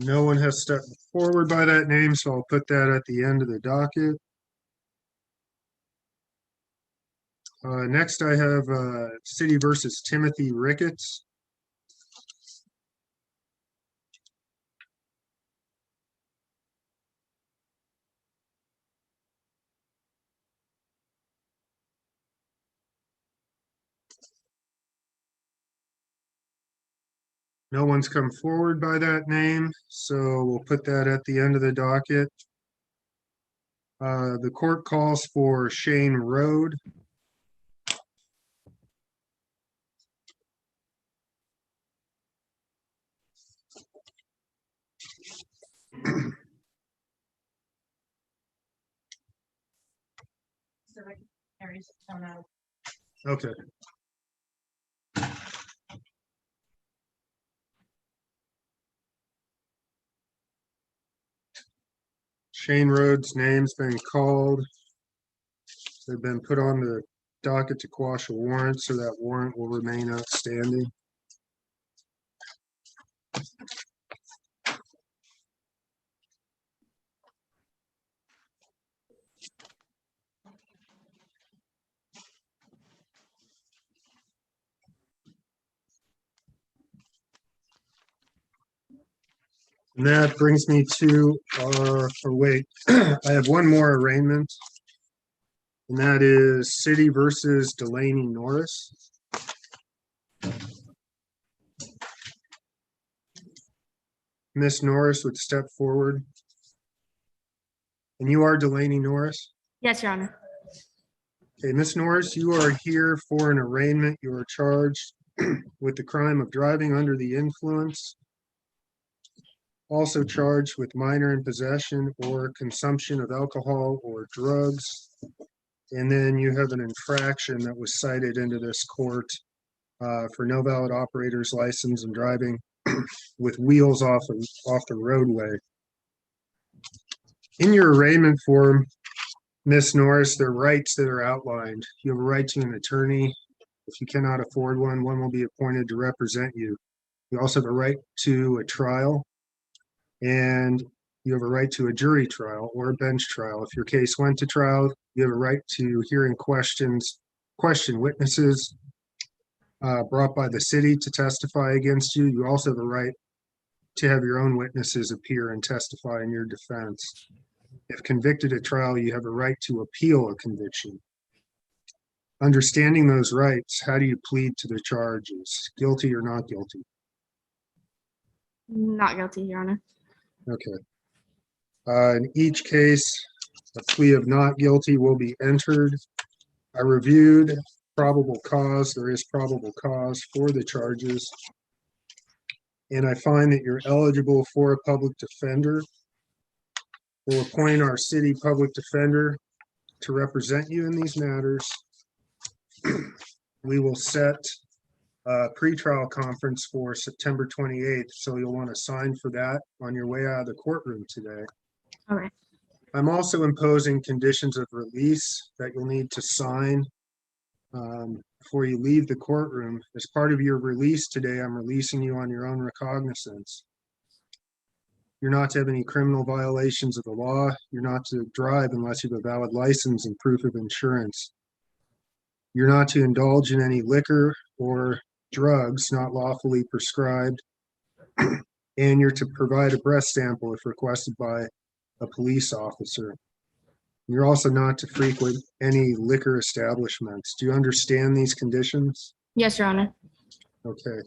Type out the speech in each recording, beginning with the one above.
No one has stepped forward by that name, so I'll put that at the end of the docket. Next, I have City versus Timothy Ricketts. No one's come forward by that name, so we'll put that at the end of the docket. The court calls for Shane Road. Okay. Shane Rhodes' name's been called. They've been put on the docket to quash a warrant, so that warrant will remain outstanding. And that brings me to I have one more arraignment, and that is City versus Delaney Norris. Miss Norris would step forward. And you are Delaney Norris? Yes, Your Honor. Okay, Miss Norris, you are here for an arraignment. You are charged with the crime of driving under the influence. Also charged with minor in possession or consumption of alcohol or drugs. And then you have an infraction that was cited into this court for no valid operator's license and driving with wheels off the roadway. In your arraignment form, Miss Norris, there are rights that are outlined. You have a right to an attorney. If you cannot afford one, one will be appointed to represent you. You also have a right to a trial, and you have a right to a jury trial or a bench trial. If your case went to trial, you have a right to hearing question witnesses brought by the city to testify against you. You also have a right to have your own witnesses appear and testify in your defense. If convicted at trial, you have a right to appeal a conviction. Understanding those rights, how do you plead to the charges? Guilty or not guilty? Not guilty, Your Honor. Okay. In each case, a plea of not guilty will be entered. I reviewed probable cause. There is probable cause for the charges. And I find that you're eligible for a public defender. We'll appoint our city public defender to represent you in these matters. We will set a pretrial conference for September 28th, so you'll want to sign for that on your way out of the courtroom today. All right. I'm also imposing conditions of release that you'll need to sign before you leave the courtroom. As part of your release today, I'm releasing you on your own recognizance. You're not to have any criminal violations of the law. You're not to drive unless you have a valid license and proof of insurance. You're not to indulge in any liquor or drugs not lawfully prescribed. And you're to provide a breath sample if requested by a police officer. You're also not to frequent any liquor establishments. Do you understand these conditions? Yes, Your Honor. Okay.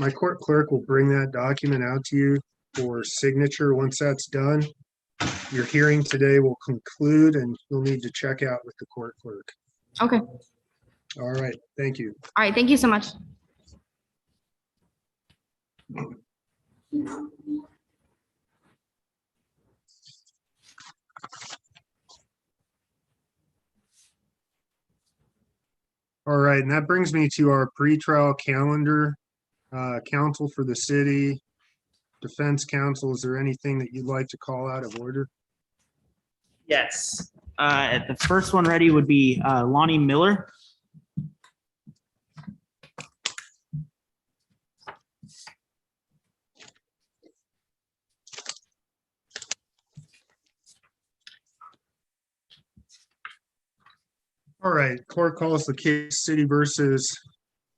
My court clerk will bring that document out to you for signature. Once that's done, your hearing today will conclude and you'll need to check out with the court clerk. Okay. All right. Thank you. All right. Thank you so much. All right. And that brings me to our pretrial calendar. Counsel for the city, defense counsel, is there anything that you'd like to call out of order? Yes. The first one ready would be Lonnie Miller. All right, court calls the case City versus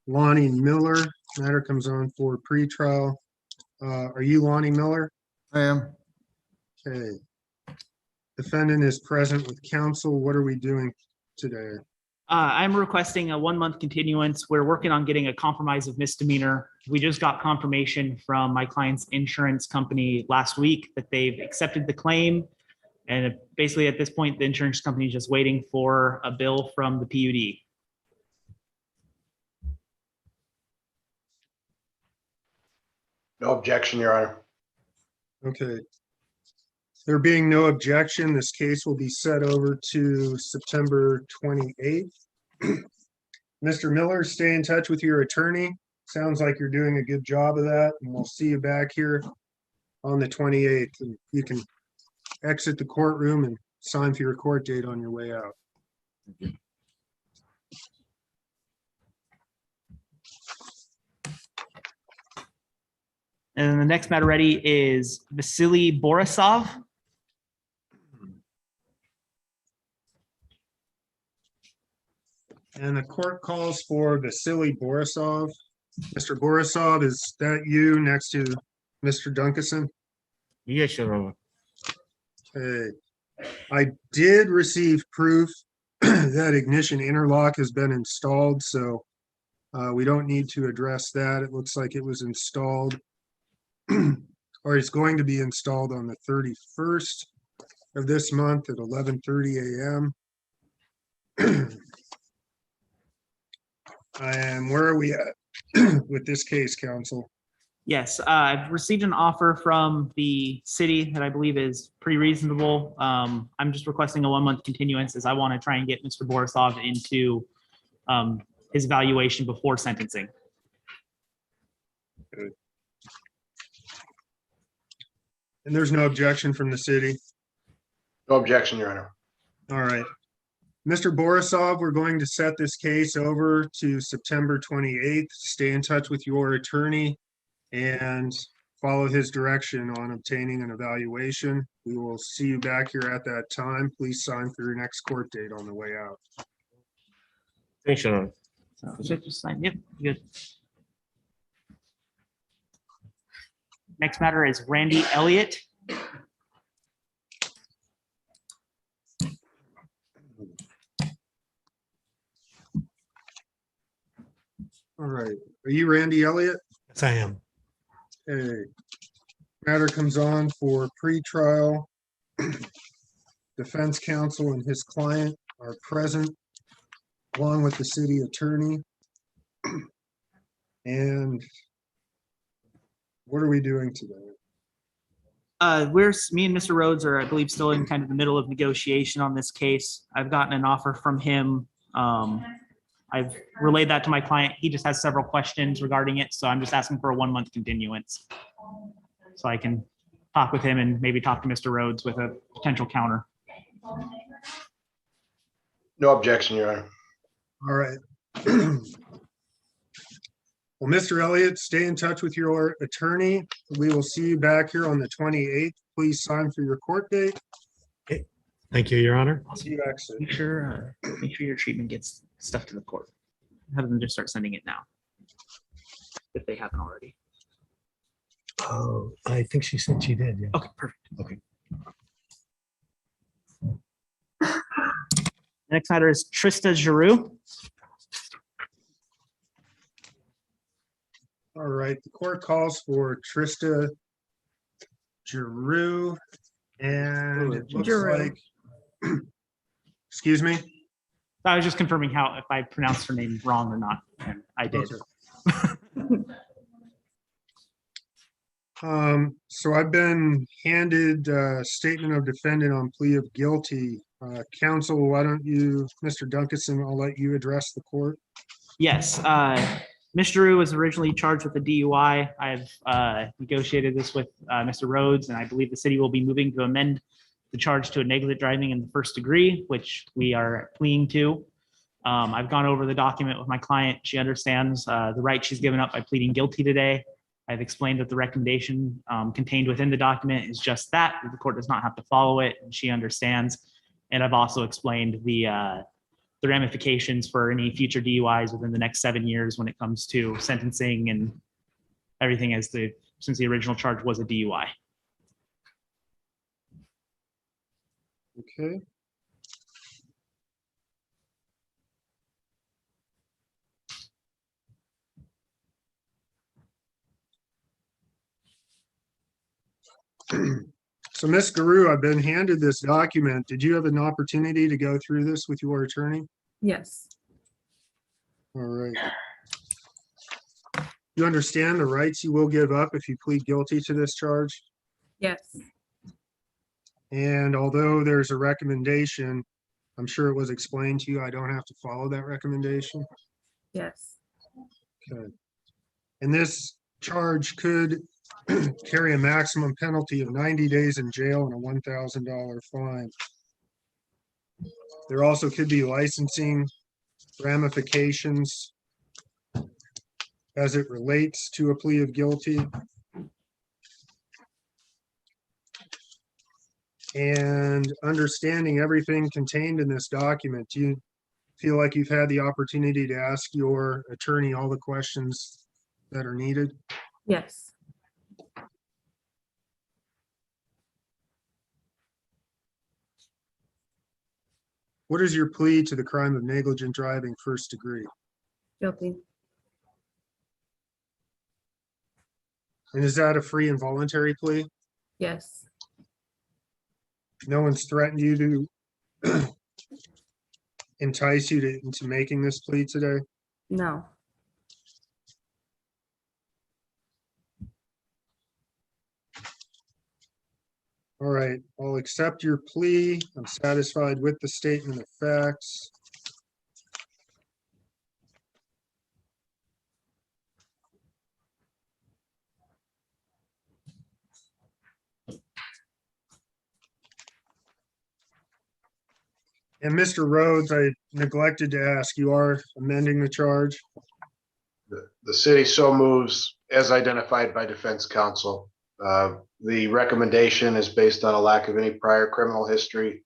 Lonnie Miller. Matter comes on for pretrial. Are you Lonnie Miller? I am. Okay. Defendant is present with counsel. What are we doing today? I'm requesting a 1-month continuance. We're working on getting a compromise of misdemeanor. We just got confirmation from my client's insurance company last week that they've accepted the claim. And basically at this point, the insurance company is just waiting for a bill from the PUD. No objection, Your Honor. Okay. There being no objection, this case will be set over to September 28th. Mr. Miller, stay in touch with your attorney. Sounds like you're doing a good job of that, and we'll see you back here on the 28th. And you can exit the courtroom and sign for your court date on your way out. And the next matter ready is Vasily Borisov. And the court calls for Vasily Borisov. Mr. Borisov, is that you next to Mr. Duncanson? Yes, Your Honor. Okay. I did receive proof that ignition interlock has been installed, so we don't need to address that. It looks like it was installed or it's going to be installed on the 31st of this month at 11:30 a.m. And where are we at with this case, counsel? Yes, I've received an offer from the city that I believe is pretty reasonable. I'm just requesting a 1-month continuance as I want to try and get Mr. Borisov into his evaluation before sentencing. And there's no objection from the city? No objection, Your Honor. All right. Mr. Borisov, we're going to set this case over to September 28th. Stay in touch with your attorney and follow his direction on obtaining an evaluation. We will see you back here at that time. Please sign for your next court date on the way out. Thanks, Your Honor. So just sign. Yep, good. Next matter is Randy Elliott. All right. Are you Randy Elliott? Yes, I am. Okay. Matter comes on for pretrial. Defense counsel and his client are present, along with the city attorney. And what are we doing today? Me and Mr. Rhodes are, I believe, still in kind of the middle of negotiation on this case. I've gotten an offer from him. I've relayed that to my client. He just has several questions regarding it, so I'm just asking for a 1-month continuance. So I can talk with him and maybe talk to Mr. Rhodes with a potential counter. No objection, Your Honor. All right. Well, Mr. Elliott, stay in touch with your attorney. We will see you back here on the 28th. Please sign for your court date. Thank you, Your Honor. I'll see you back soon. Make sure your treatment gets stuff to the court. Have them just start sending it now, if they haven't already. Oh, I think she said she did, yeah. Okay, perfect. Okay. Next matter is Trista Giroux. All right, the court calls for Trista Giroux, and it looks Giroux. like, excuse me? I was just confirming if I pronounced her name wrong or not, and I did. Okay. So I've been handed a statement of defendant on plea of guilty. Counsel, why don't you, Mr. Duncanson, I'll let you address the court. Yes, Ms. Giroux was originally charged with a DUI. I've negotiated this with Mr. Rhodes, and I believe the city will be moving to amend the charge to a negligent driving in the first degree, which we are pleading to. I've gone over the document with my client. She understands the right she's given up by pleading guilty today. I've explained that the recommendation contained within the document is just that. The court does not have to follow it, and she understands. And I've also explained the the ramifications for any future DUIs within the next 7 years when it comes to sentencing and everything since the original charge was a DUI. Okay. So Ms. Guru, I've been handed this document. Did you have an opportunity to go through this with your attorney? Yes, All right. You understand the rights you will give up if you plead guilty to this charge? yes, And although there's a recommendation, I'm sure it was explained to you, I don't have to follow that recommendation. yes, Okay. And this charge could carry a maximum penalty of 90 days in jail and a $1,000 fine. There also could be licensing ramifications as it relates to a plea of guilty. And understanding everything contained in this document, do you feel like you've had the opportunity to ask your attorney all the questions that are needed? yes. What is your plea to the crime of negligent driving first degree? Guilty. And is that a free and voluntary plea? Yes, No one's threatened you to entice you into making this plea today? no, All right, I'll accept your plea. I'm satisfied with the statement of facts. And Mr. Rhodes, I neglected to ask, you are amending the charge? The city so moves as identified by defense counsel. The recommendation is based on a lack of any prior criminal history.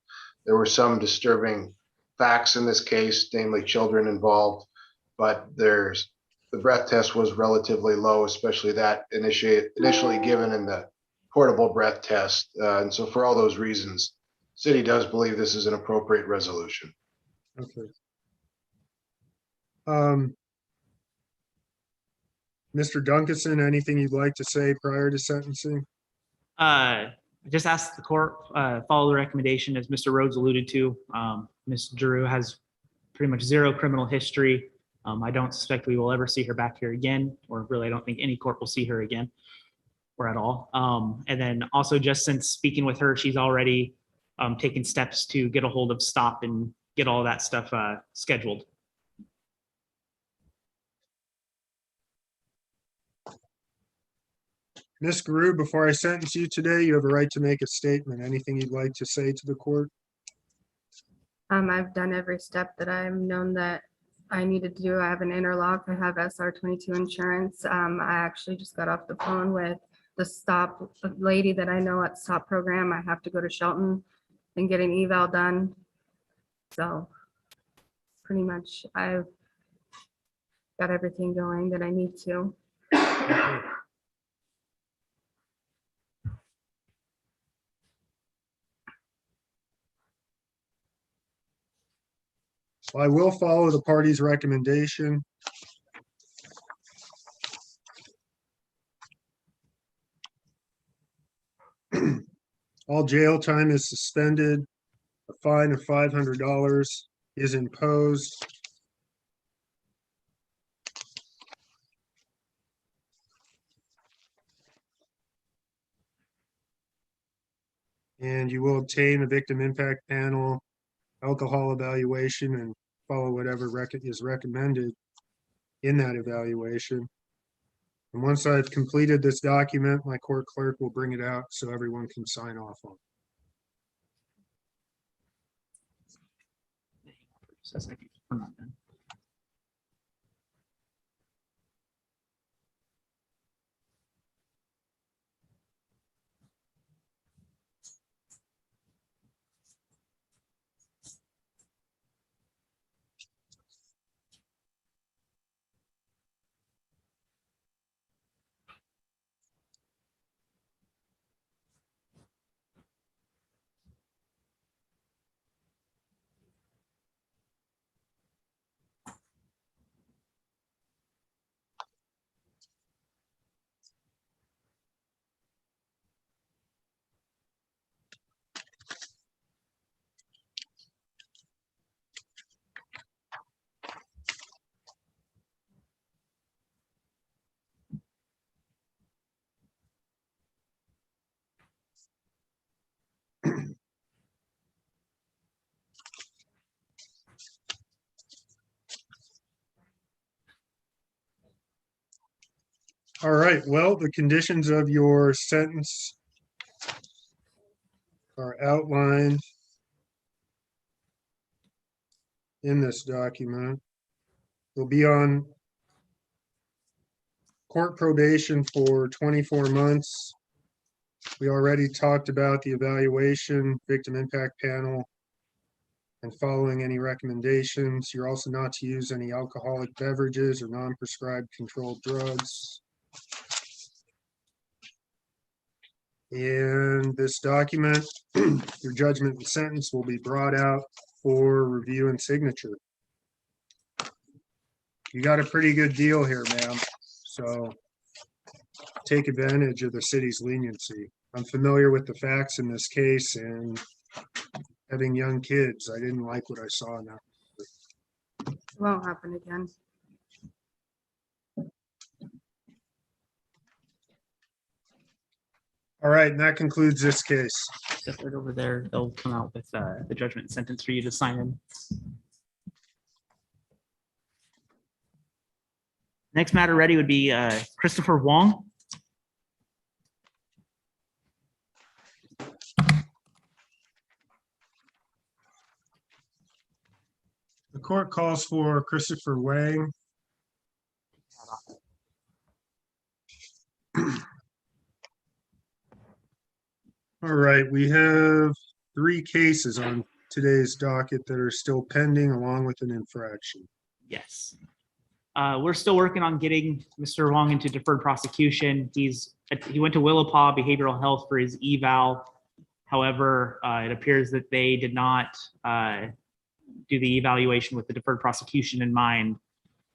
There were some disturbing facts in this case, namely children involved, but the breath test was relatively low, especially that initially given in the portable breath test. And so for all those reasons, city does believe this is an appropriate resolution. Okay. Mr. Duncanson, anything you'd like to say prior to sentencing? I just asked the court, follow the recommendation as Mr. Rhodes alluded to. Ms. Drew has pretty much zero criminal history. I don't suspect we will ever see her back here again, or really I don't think any court will see her again or at all. And then also just since speaking with her, she's already taken steps to get a hold of STOP and get all that stuff scheduled. Ms. Guru, before I sentence you today, you have a right to make a statement. Anything you'd like to say to the court? I've done every step that I've known that I needed to do. I have an interlock. I have SR22 insurance. I actually just got off the phone with the STOP lady that I know at STOP program. I have to go to Shelton and get an eval done. So pretty much I've got everything going that I need to. Well, I will follow the party's recommendation. All jail time is suspended. A fine of $500 is imposed. And you will obtain a victim impact panel, alcohol evaluation, and follow whatever is recommended in that evaluation. And once I've completed this document, my court clerk will bring it out so everyone can sign off on it. All right, well, the conditions of your sentence are outlined in this document. You'll be on court probation for 24 months. We already talked about the evaluation, victim impact panel, and following any recommendations. You're also not to use any alcoholic beverages or non-prescribed controlled drugs. In this document, your judgment and sentence will be brought out for review and signature. You got a pretty good deal here, ma'am. So take advantage of the city's leniency. I'm familiar with the facts in this case, and having young kids, I didn't like what I saw now. It won't happen again. All right, and that concludes this case. Step right over there. They'll come out with the judgment and sentence for you to sign in. Next matter ready would be Christopher Wong. The court calls for Christopher Wang. All right, we have 3 cases on today's docket that are still pending along with an infraction. Yes. We're still working on getting Mr. Wong into deferred prosecution. He went to Willapa Behavioral Health for his eval. However, it appears that they did not do the evaluation with the deferred prosecution in mind.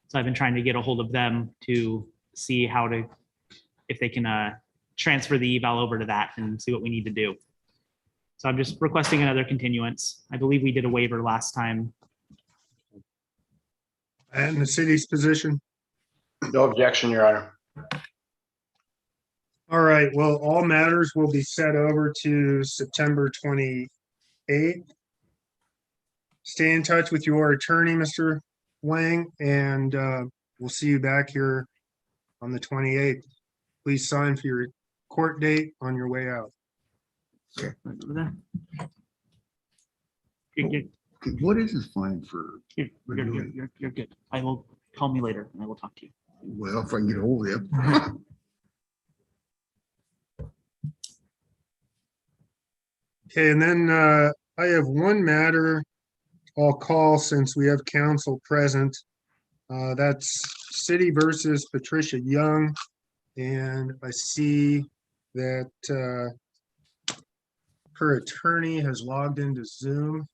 So I've been trying to get a hold of them to see if they can transfer the eval over to that and see what we need to do. So I'm just requesting another continuance. I believe we did a waiver last time. And the city's position? No objection, Your Honor. All right, well, all matters will be set over to September 28th. Stay in touch with your attorney, Mr. Wang, and we'll see you back here on the 28th. Please sign for your court date on your way out. Right over there. You're What is his fine for? you're good. I will call me later and I will talk to you. Well, if I can get a hold of him. Okay, and then I have one matter I'll call since we have counsel present. That's City versus Patricia Young. And I see that her attorney has logged into Zoom.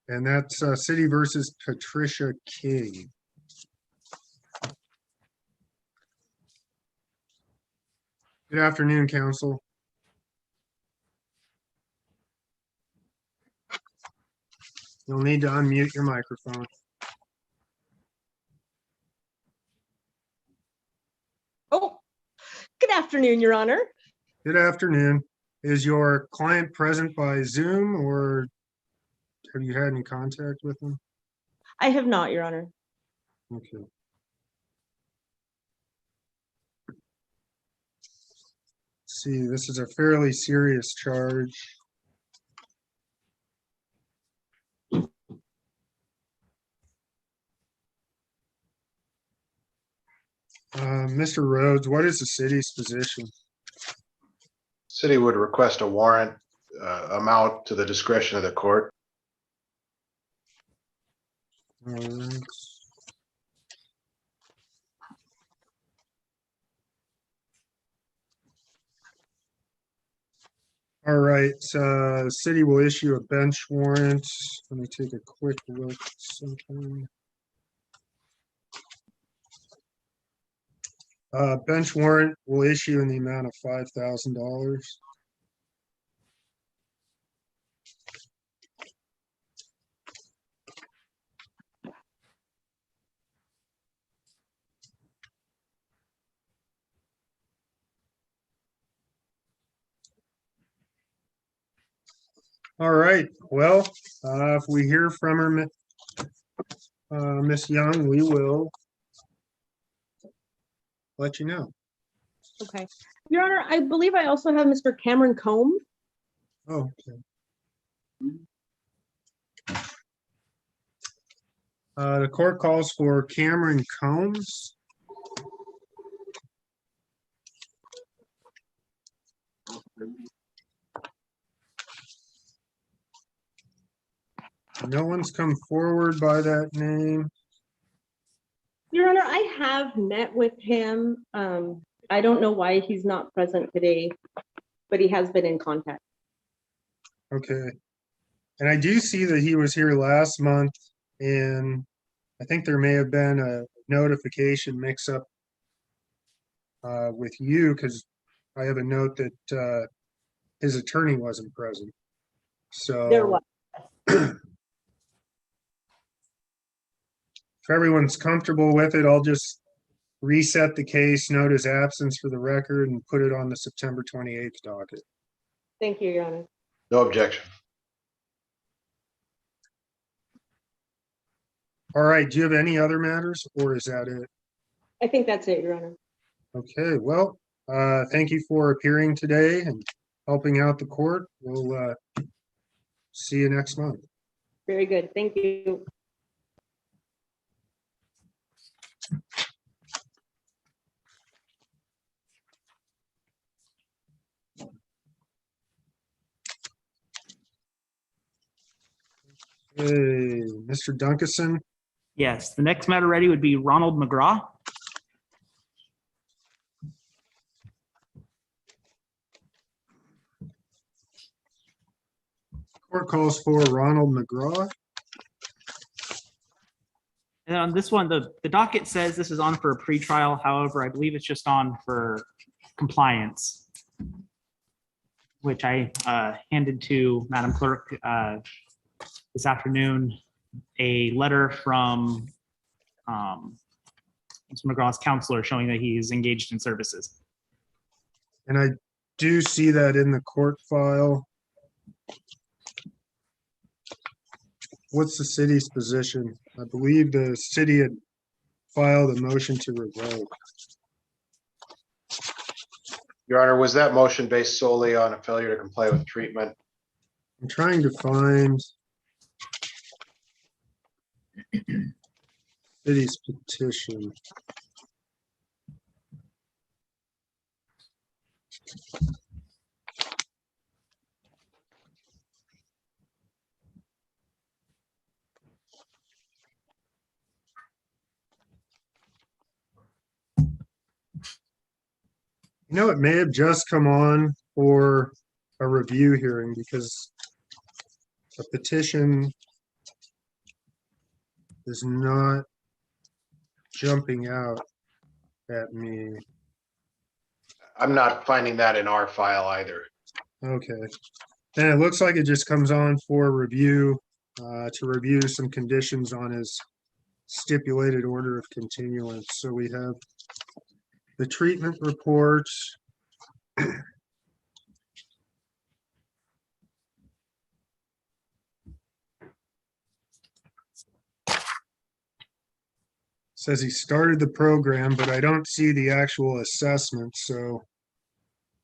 And that's City versus Patricia King. Good afternoon, counsel. You'll need to unmute your microphone. Oh, good afternoon, Your Honor. Good afternoon. Is your client present by Zoom or have you had any contact with them? I have not, Your Honor. Okay. Let's see, this is a fairly serious charge. Mr. Rhodes, what is the city's position? City would request a warrant amount to the discretion of the court. All right. All right, city will issue a bench warrant. Let me take a quick look. Something. Bench warrant will issue in the amount of $5,000. All right, well, if we hear from her, Ms. Young, we will let you know. Okay. Your Honor, I believe I also have Mr. Cameron Combe. Oh, okay. The court calls for Cameron Combs. No one's come forward by that name. Your Honor, I have met with him. I don't know why he's not present today, but he has been in contact. Okay. And I do see that he was here last month, and I think there may have been a notification mix-up with you, because I have a note that his attorney wasn't present. There So was. if everyone's comfortable with it, I'll just reset the case, note his absence for the record, and put it on the September 28th docket. Thank you, Your Honor. No objection. All right, do you have any other matters, or is that it? I think that's it, Your Honor. Okay, well, thank you for appearing today and helping out the court. We'll see you next month. Very good. Thank you. Hey, Mr. Duncanson, Yes, the next matter ready would be Ronald McGraw. court calls for Ronald McGraw. And on this one, the docket says this is on for a pretrial. However, I believe it's just on for compliance, which I handed to Madam Clerk this afternoon, a letter from Mr. McGraw's counselor showing that he is engaged in services. And I do see that in the court file. What's the city's position? I believe the city had filed a motion to revoke. Your Honor, was that motion based solely on a failure to comply with treatment? I'm trying to find city's petition. You know, it may have just come on for a review hearing because the petition is not jumping out at me. I'm not finding that in our file either. Okay. And it looks like it just comes on for review, to review some conditions on his stipulated order of continuance. So we have the treatment report. Says he started the program, but I don't see the actual assessment. So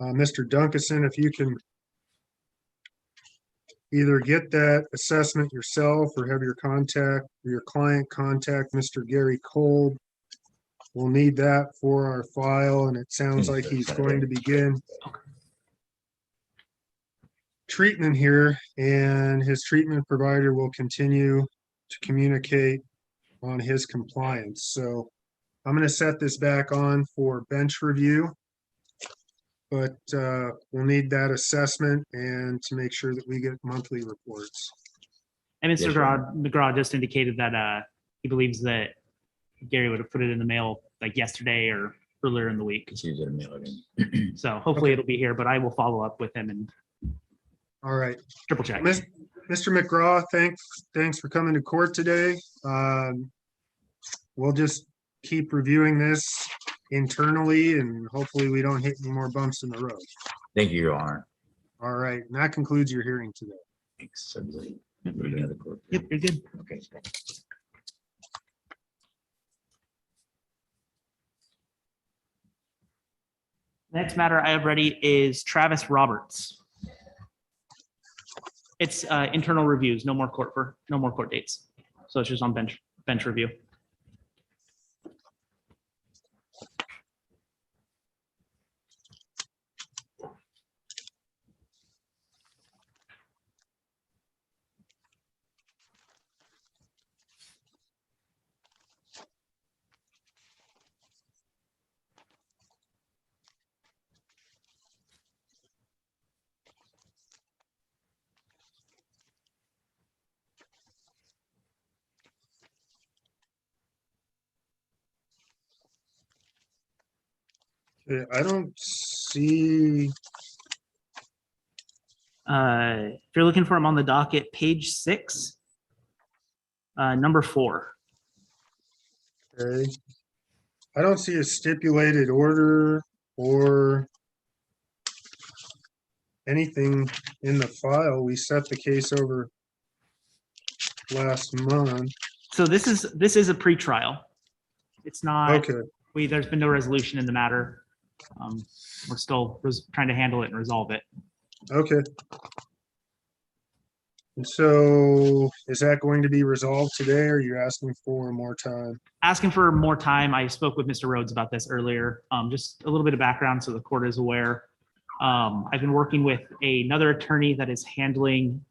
Mr. Duncanson, if you can either get that assessment yourself or have your client contact Mr. Gary Kolb. We'll need that for our file, and it sounds like he's going to begin treatment here, and his treatment provider will continue to communicate on his compliance. So I'm going to set this back on for bench review, but we'll need that assessment and to make sure that we get monthly reports. And Mr. Yes, Your McGraw just indicated that he believes that Gary would have put it in the mail like yesterday or earlier in the week. Because he was at a mail again. So hopefully Okay. it'll be here, but I will follow up with him and All right. triple check. Mr. McGraw, thanks for coming to court today. We'll just keep reviewing this internally and hopefully we don't hit any more bumps in the road. Thank you, Your Honor. All right, and that concludes your hearing today. Thanks. Everybody. Another court. Yep, you're good. Okay. Next matter I have ready is Travis Roberts. It's internal reviews, no more court dates. So it's just on bench review. I don't see, If you're looking for him on the docket, page 6, number 4. okay. I don't see a stipulated order or anything in the file. We set the case over last month. So this is a pretrial. It's not, Okay, there's been no resolution in the matter. We're still trying to handle it and resolve it. okay. And so is that going to be resolved today, or are you asking for more time? Asking for more time. I spoke with Mr. Rhodes about this earlier. Just a little bit of background so the court is aware. I've been working with another attorney that is handling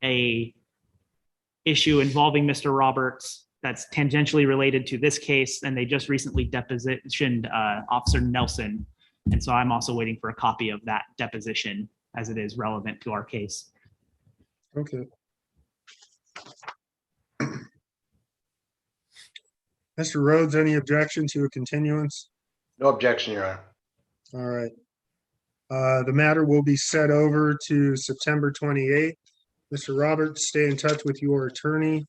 a issue involving Mr. Roberts that's tangentially related to this case, and they just recently depositioned Officer Nelson. And so I'm also waiting for a copy of that deposition as it is relevant to our case. Okay. Mr. Rhodes, any objection to a continuance? No objection, Your Honor. All right. The matter will be set over to September 28th. Mr. Roberts, stay in touch with your attorney.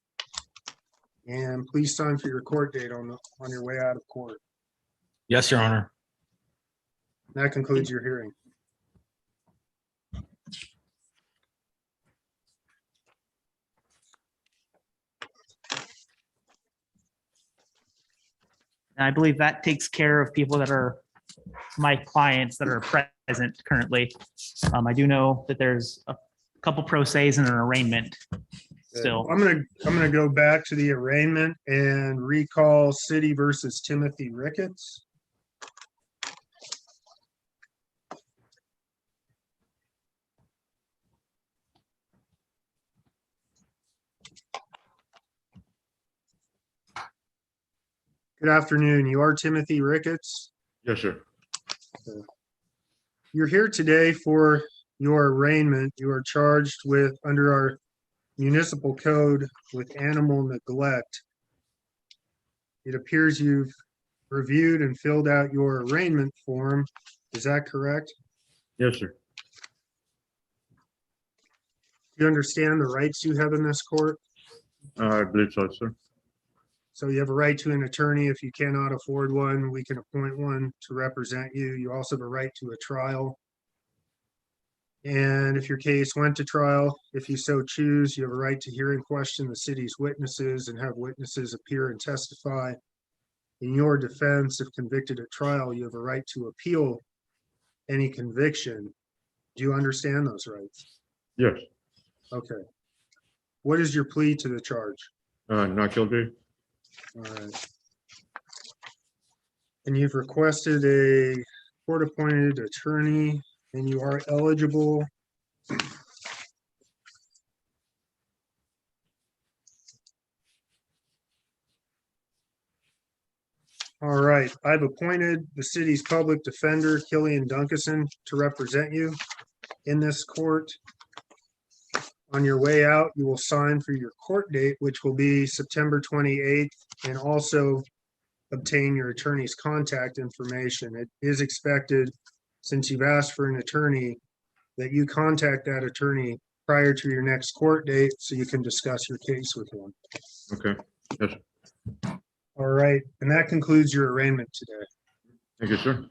And please sign for your court date on your way out of court. Yes, Your Honor. That concludes your hearing. And I believe that takes care of people that are my clients that are present currently. I do know that there's a couple pro se's and an arraignment still. I'm gonna go back to the arraignment and recall City versus Timothy Ricketts. Good afternoon. You are Timothy Ricketts. Yes, sir. You're here today for your arraignment. You are charged with, under our municipal code, with animal neglect. It appears you've reviewed and filled out your arraignment form. Is that correct? Yes, sir. Do you understand the rights you have in this court? I believe so, sir. So you have a right to an attorney. If you cannot afford one, we can appoint one to represent you. You also have a right to a trial. And if your case went to trial, if you so choose, you have a right to hear and question the city's witnesses and have witnesses appear and testify in your defense. If convicted at trial, you have a right to appeal any conviction. Do you understand those rights? Yes. Okay. What is your plea to the charge? Not guilty. All right. And you've requested a court-appointed attorney, and you are eligible. All right, I've appointed the city's public defender, Killian Duncanson, to represent you in this court. On your way out, you will sign for your court date, which will be September 28th, and also obtain your attorney's contact information. It is expected, since you've asked for an attorney, that you contact that attorney prior to your next court date so you can discuss your case with him. Okay. Yes, sir. All right, and that concludes your arraignment today. Thank you, sir.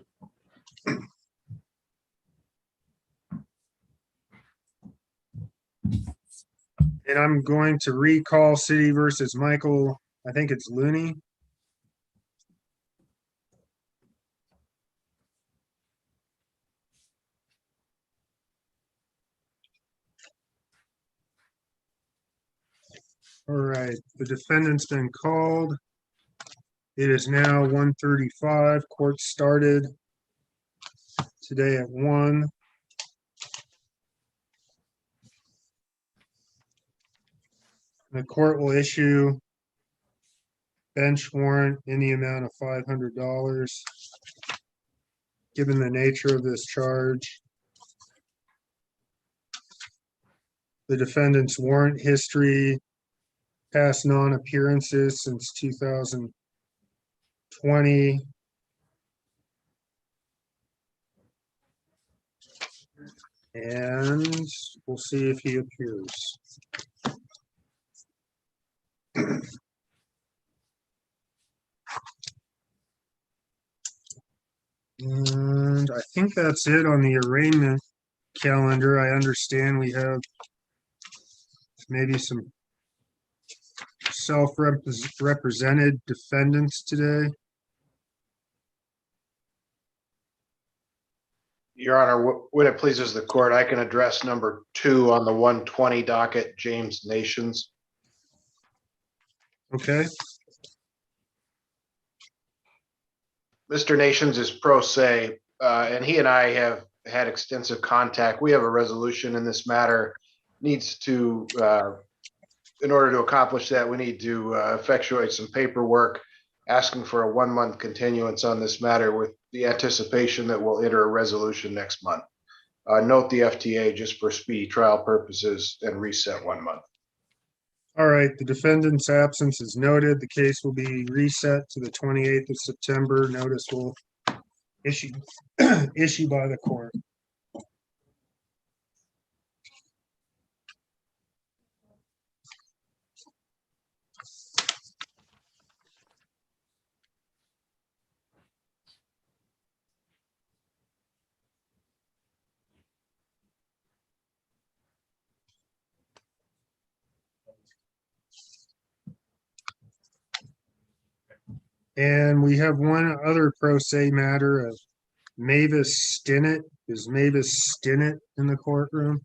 And I'm going to recall City versus Michael, I think it's Looney. All right, the defendant's been called. It is now 1:35. Court started today at 1. The court will issue bench warrant in the amount of $500. Given the nature of this charge, the defendant's warrant history, past non-appearances since 2020, and we'll see if he appears. And I think that's it on the arraignment calendar. I understand we have maybe some self-represented defendants today. Your Honor, when it pleases the court, I can address number 2 on the 120 docket, James Nations. Okay, Mr. Nations is pro se, and he and I have had extensive contact. We have a resolution in this matter. Needs to, in order to accomplish that, we need to effectuate some paperwork asking for a 1-month continuance on this matter with the anticipation that we'll enter a resolution next month. Note the FTA just for speedy trial purposes and reset 1 month. all right, the defendant's absence is noted. The case will be reset to the 28th of September. Notice will issue by the court. And we have one other pro se matter of Mavis Stinnett. Is Mavis Stinnett in the courtroom?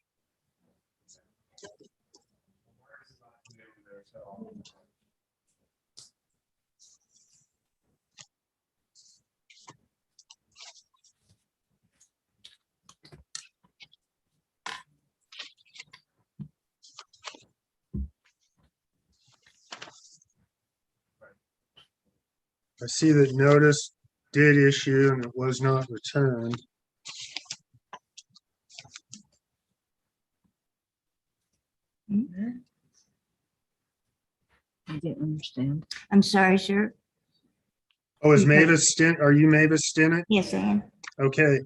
I see that notice did issue and it was not returned. I didn't understand. I'm sorry, sir. Oh, is Mavis Stinnett, are you Mavis Stinnett? Yes, I am. Okay.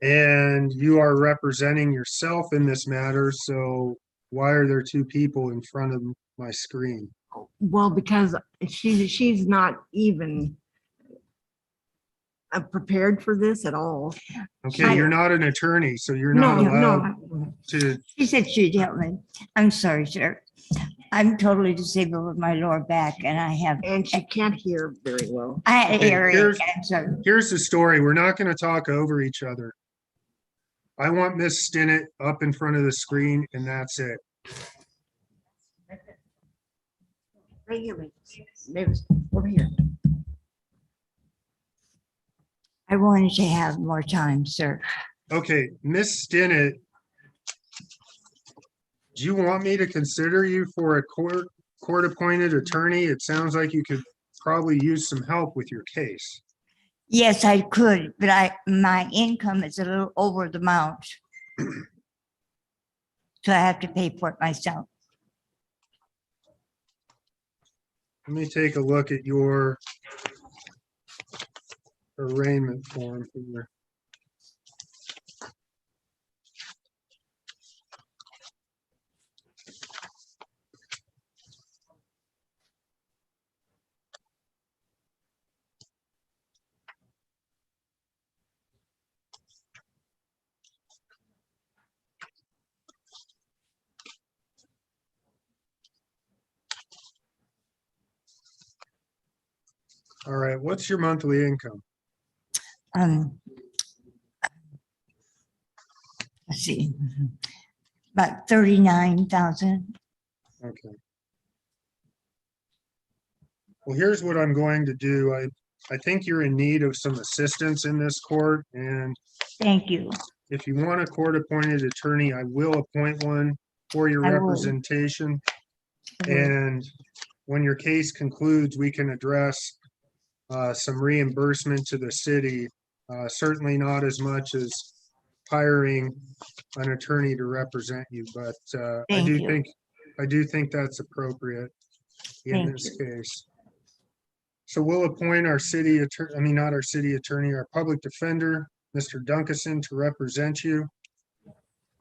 And you are representing yourself in this matter, so why are there 2 people in front of my screen? Well, because she's not even prepared for this at all. Okay, you're not an attorney, so you're No, not allowed no. to, She said she'd help me. I'm sorry, sir. I'm totally disabled with my lower back and I have, And she can't hear very well. I had Okay, earache here's- cancer. here's the story. We're not gonna talk over each other. I want Miss Stinnett up in front of the screen and that's it. Maybe over here. I wanted to have more time, sir. Okay, Miss Stinnett, do you want me to consider you for a court-appointed attorney? It sounds like you could probably use some help with your case. Yes, I could, but my income is a little over the amount. So I have to pay for it myself. Let me take a look at your arraignment form here. All right, what's your monthly income? Let's see, about 39,000. Okay. Well, here's what I'm going to do. I think you're in need of some assistance in this court, and Thank you. if you want a court-appointed attorney, I will appoint one for your I will. representation. I will. And when your case concludes, we can address some reimbursement to the city. Certainly not as much as hiring an attorney to represent you, but I Thank do you. think that's appropriate in Thank this you. case. So we'll appoint our city attorney, I mean, not our city attorney, our public defender, Mr. Duncanson, to represent you.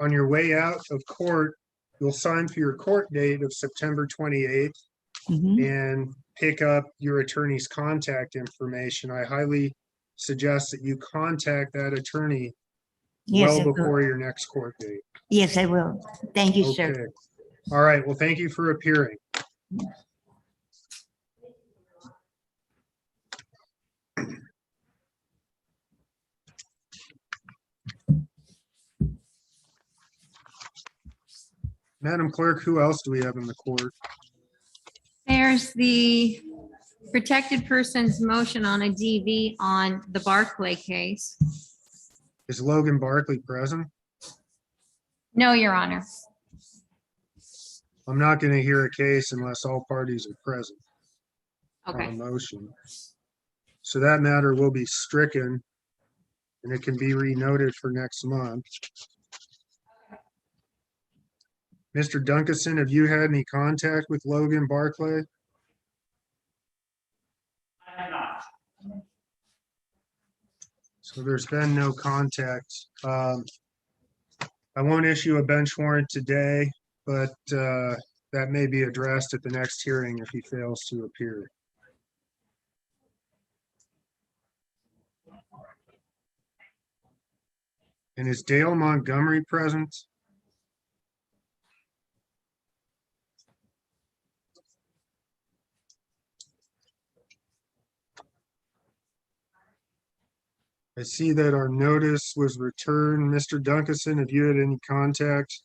On your way out of court, you'll sign for your court date of September 28th Mhm. and pick up your attorney's contact information. I highly suggest that you contact that attorney Yes, well I will. before your next court date. Yes, I will. Thank you, sir. Okay. All right. Well, thank you for appearing. Madam Clerk, who else do we have in the court? There's the protected person's motion on a DV on the Barclay case. Is Logan Barkley present? No, Your Honor. I'm not going to hear a case unless all parties are present on a Okay. motion. So that matter will be stricken and it can be renoted for next month. Mr. Duncanson, have you had any contact with Logan Barclay? I have not. So there's been no contact. I won't issue a bench warrant today, but that may be addressed at the next hearing if he fails to appear. And is Dale Montgomery present? I see that our notice was returned. Mr. Duncanson, have you had any contact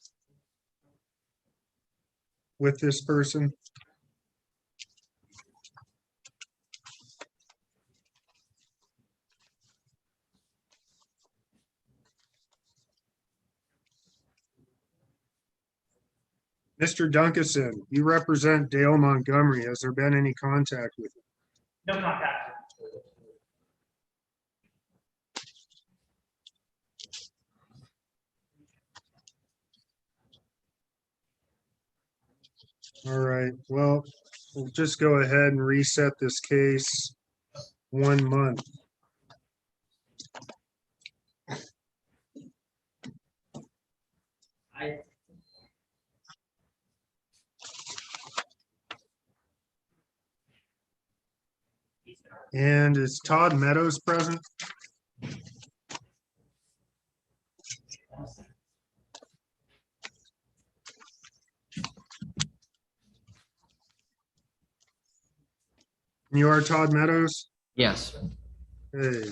with this person? Mr. Duncanson, you represent Dale Montgomery. Has there been any contact with him? No contact. All right, well, we'll just go ahead and reset this case 1 month. And is Todd Meadows present? You are Todd Meadows? Yes, Hey.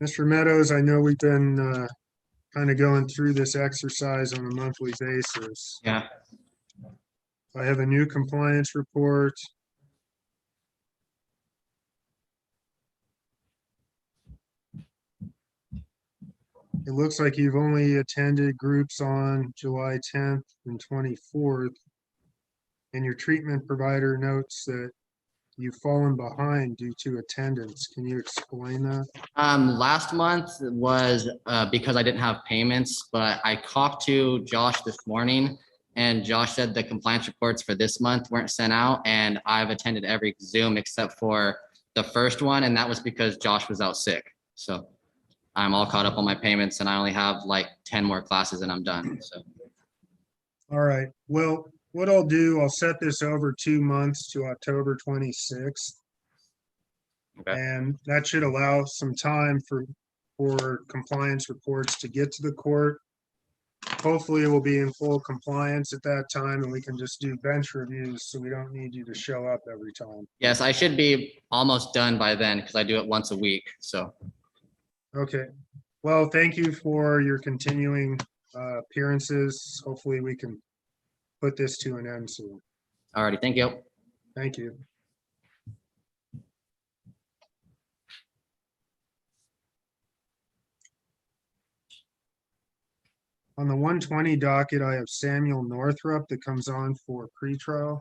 Mr. Meadows, I know we've been kind of going through this exercise on a monthly basis. yeah, I have a new compliance report. It looks like you've only attended groups on July 10th and 24th. And your treatment provider notes that you've fallen behind due to attendance. Can you explain that? last month was because I didn't have payments, but I talked to Josh this morning and Josh said the compliance reports for this month weren't sent out and I've attended every Zoom except for the first one, and that was because Josh was out sick. So I'm all caught up on my payments and I only have like 10 more classes and I'm done, so. All right, well, what I'll do, I'll set this over 2 months to October 26th. Okay. And that should allow some time for compliance reports to get to the court. Hopefully it will be in full compliance at that time and we can just do bench reviews so we don't need you to show up every time. Yes, I should be almost done by then because I do it once a week, so. Okay, well, thank you for your continuing appearances. Hopefully we can put this to an end soon. Alrighty, thank you. Thank you. On the 120 docket, I have Samuel Northrup that comes on for pretrial.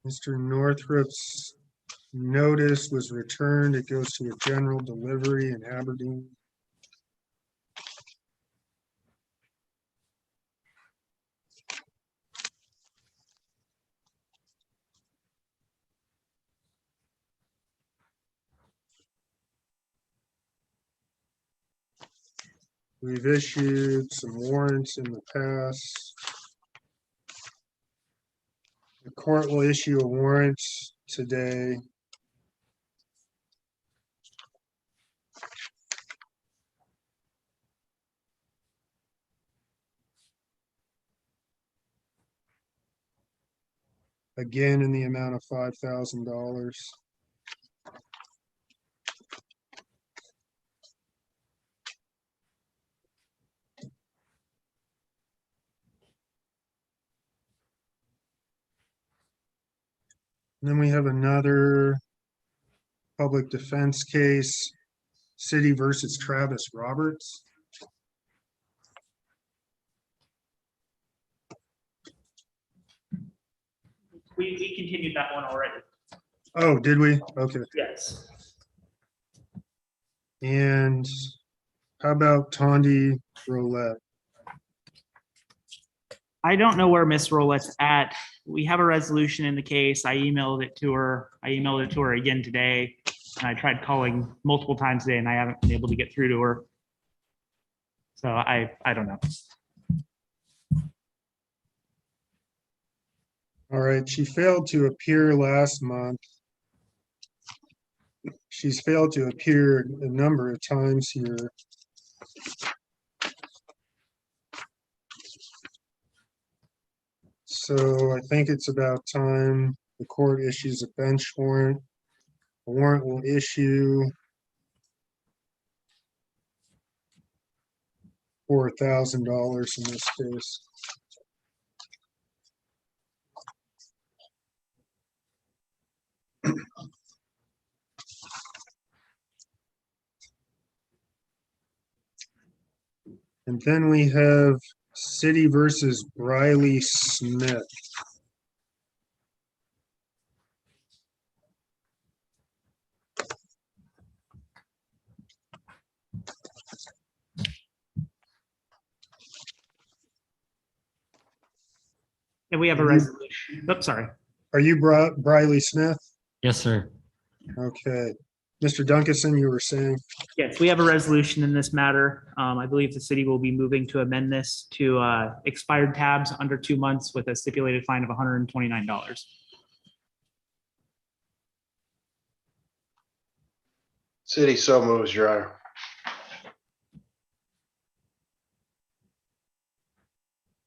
Mr. Northrup's notice was returned. It goes to a general delivery in Aberdeen. We've issued some warrants in the past. The court will issue a warrant today. Again, in the amount of $5,000. And then we have another public defense case, City versus Travis Roberts. We continued that one already. Oh, did we? Okay. Yes. And how about Tondi Roulette? I don't know where Miss Rolette's at. We have a resolution in the case. I emailed it to her. I emailed it to her again today. And I tried calling multiple times today and I haven't been able to get through to her. So I don't know. All right, she failed to appear last month. She's failed to appear a number of times here. So I think it's about time the court issues a bench warrant. A warrant will issue for $1,000 in this case. And then we have City versus Briley Smith. And we have a resolution. Oops, sorry. Are you Briley Smith? Yes, sir. Okay. Mr. Duncanson, you were saying? Yes, we have a resolution in this matter. I believe the city will be moving to amend this to expired tabs under 2 months with a stipulated fine of $129. City so moves, Your Honor.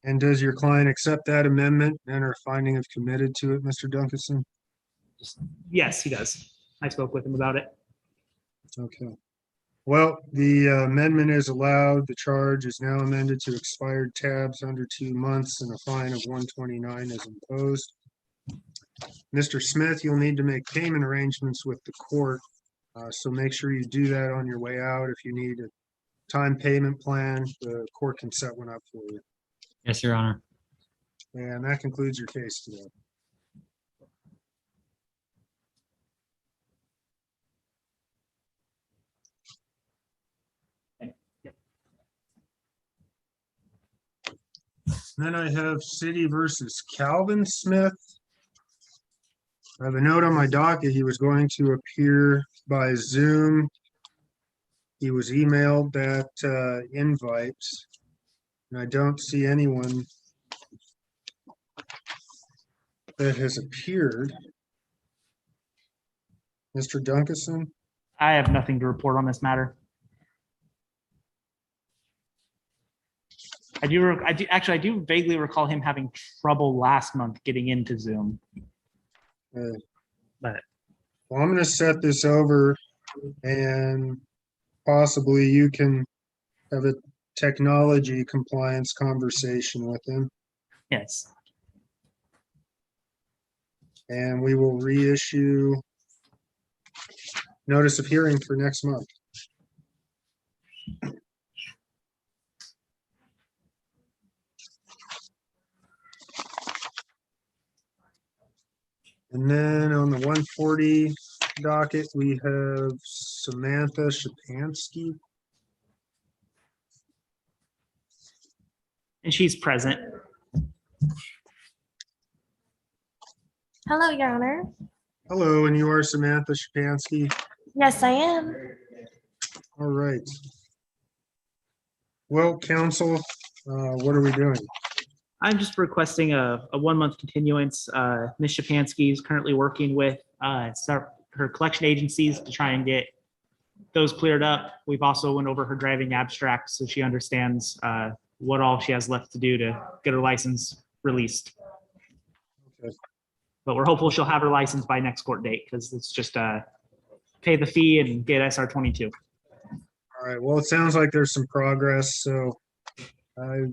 And does your client accept that amendment and are finding of committed to it, Mr. Duncanson? Yes, he does. I spoke with him about it. Okay. Well, the amendment is allowed. The charge is now amended to expired tabs under 2 months and a fine of $129 is imposed. Mr. Smith, you'll need to make payment arrangements with the court. So make sure you do that on your way out. If you need a time payment plan, the court can set one up for you. Yes, Your Honor. And that concludes your case today. Then I have City versus Calvin Smith. I have a note on my docket. He was going to appear by Zoom. He was emailed that invite, and I don't see anyone that has appeared. Mr. Duncanson? I have nothing to report on this matter. I do vaguely recall him having trouble last month getting into Zoom. Well, Well, I'm gonna set this over and possibly you can have a technology compliance conversation with him, Yes. and we will reissue notice of hearing for next month. And then on the 140 docket, we have Samantha Shapansky. And she's present. Hello, Your Honor. Hello, and you are Samantha Shapansky. Yes, I am. All right. Well, counsel, what are we doing? I'm just requesting a 1-month continuance. Ms. Shapansky is currently working with her collection agencies to try and get those cleared up. We've also went over her driving abstract, so she understands what all she has left to do to get her license released. Okay. But we're hopeful she'll have her license by next court date, because it's just pay the fee and get SR 22. All right, well, it sounds like there's some progress, so I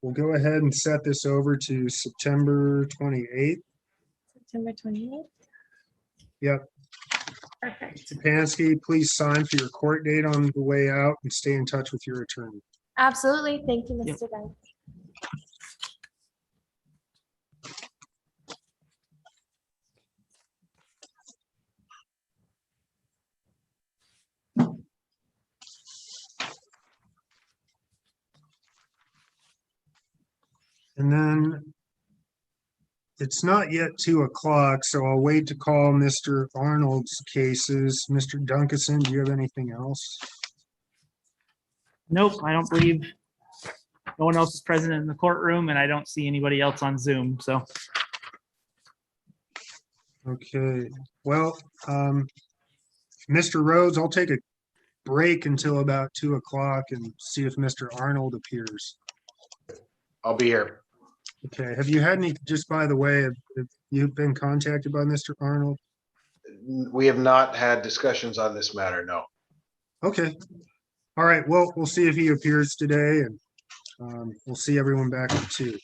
will go ahead and set this over to September 28th. September 28th. Yep. Perfect. Shapansky, please sign for your court date on the way out and stay in touch with your attorney. Absolutely. Thank you, Yep. Mr. Dunn. And then it's not yet 2 o'clock, so I'll wait to call Mr. Arnold's cases. Mr. Duncanson, do you have anything else? Nope, I don't believe no one else is present in the courtroom, and I don't see anybody else on Zoom, so. Okay, well, Mr. Rhodes, I'll take a break until about 2 o'clock and see if Mr. Arnold appears. I'll be here. Okay, have you had any, just by the way, have you been contacted by Mr. Arnold? We have not had discussions on this matter, no. Okay, all right, well, we'll see if he appears today, and we'll see everyone back at 2.